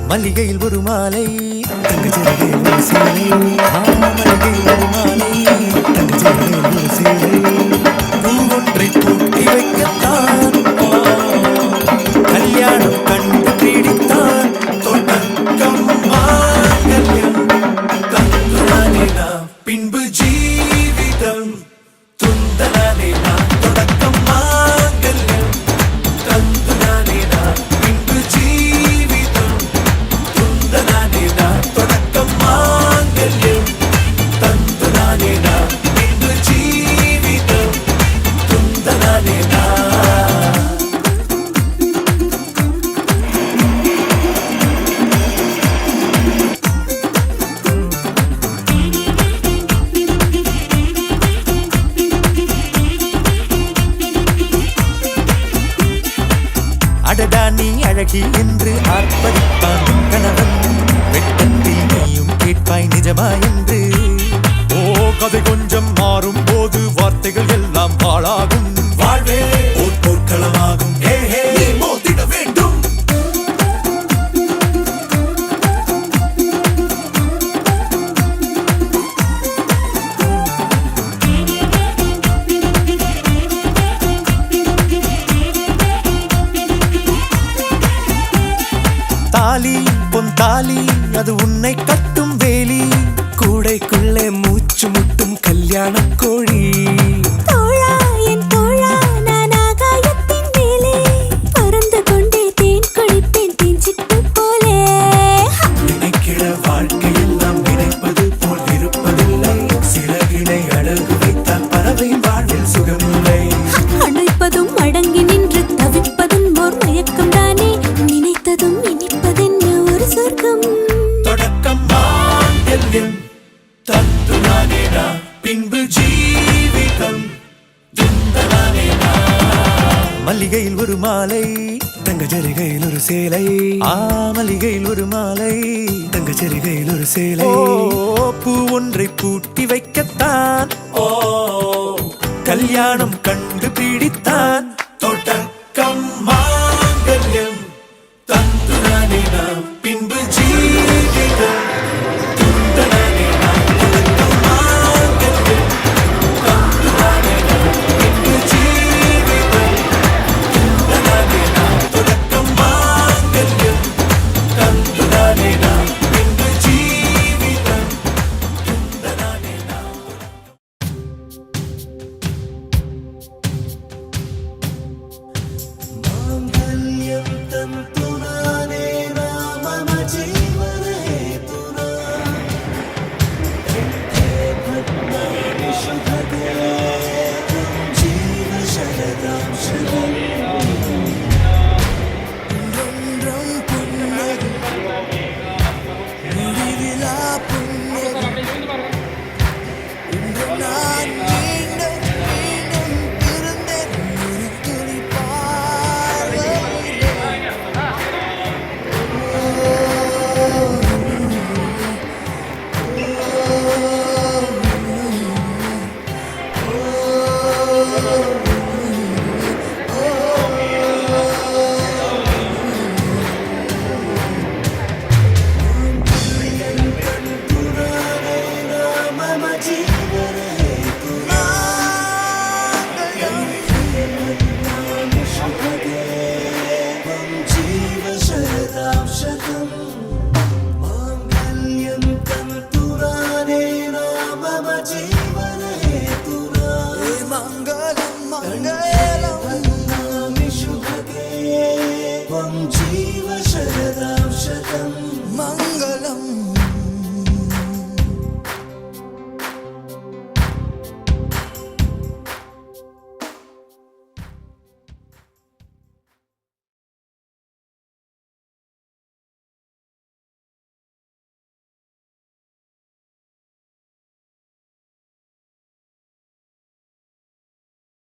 மல்லிகையில் ஒரு மாலை தங்கச்சரிகையில் ஒரு சேலை மல்லிகையில் ஒரு மாலை தங்கச்சரிகையில் ஒரு சேலை பூவொன்றை பூட்டி வைக்கத்தான் கல்யாணம் கண்டு பிடித்தான் தொடக்கம் மாங்கல்யம் தந்துனானே நாம் பின்பு ஜீவிதம் துந்தனானே நாம் தொடக்கம் மாங்கல்யம் தந்துனானே நாம் பின்பு ஜீவிதம் துந்தனானே நாம் தொடக்கம் மாங்கல்யம் தந்துனானே நாம் பின்பு ஜீவிதம் துந்தனானே நாம் அடடா நீ அழகி என்று ஆர்ப்பரிப்பான் கணவன் வெட்டத்தில் நீயும் கேட்பாய் நிஜமா என்று ஓ கதை கொஞ்சம் மாறும் போது வார்த்தைகள் எல்லாம் பாழாகும் வாழ்வே ஓர் போர்க்களமாகும் நீ மோதிட வேண்டும் தாலி பொன் தாலி அது உன்னை கட்டும் வேலி கூடைக்குள்ளே மூச்சு முட்டும் கல்யாண கோழி தோழா என் தோழா நான் ஆகாயத்தின் மேலே பறந்து கொண்டே தேன் குடிப்பேன் தேஞ்சிட்டு போலே நினைக்கிற வாழ்க்கையெல்லாம் நினைப்பது போல் இருப்பதில்லை சிறகினை அழகு வைத்தால் பறவை வாழ்வில் சுகமில்லை அணைப்பதும் அடங்கி நின்று தவிப்பதும் ஓர் மயக்கம் தானே நினைத்ததும் இனிப்பதென்ன ஒரு சொர்க்கம் தொடக்கம் மாங்கல்யம் தந்துனானே நாம் பின்பு ஜீவிதம் துந்தனானே நாம் மல்லிகையில் ஒரு மாலை தங்கச்சரிகையில் ஒரு சேலை மல்லிகையில் ஒரு மாலை தங்கச்சரிகையில் ஒரு சேலை பூ ஒன்றை பூட்டி வைக்கத்தான் கல்யாணம் கண்டு பிடித்தான்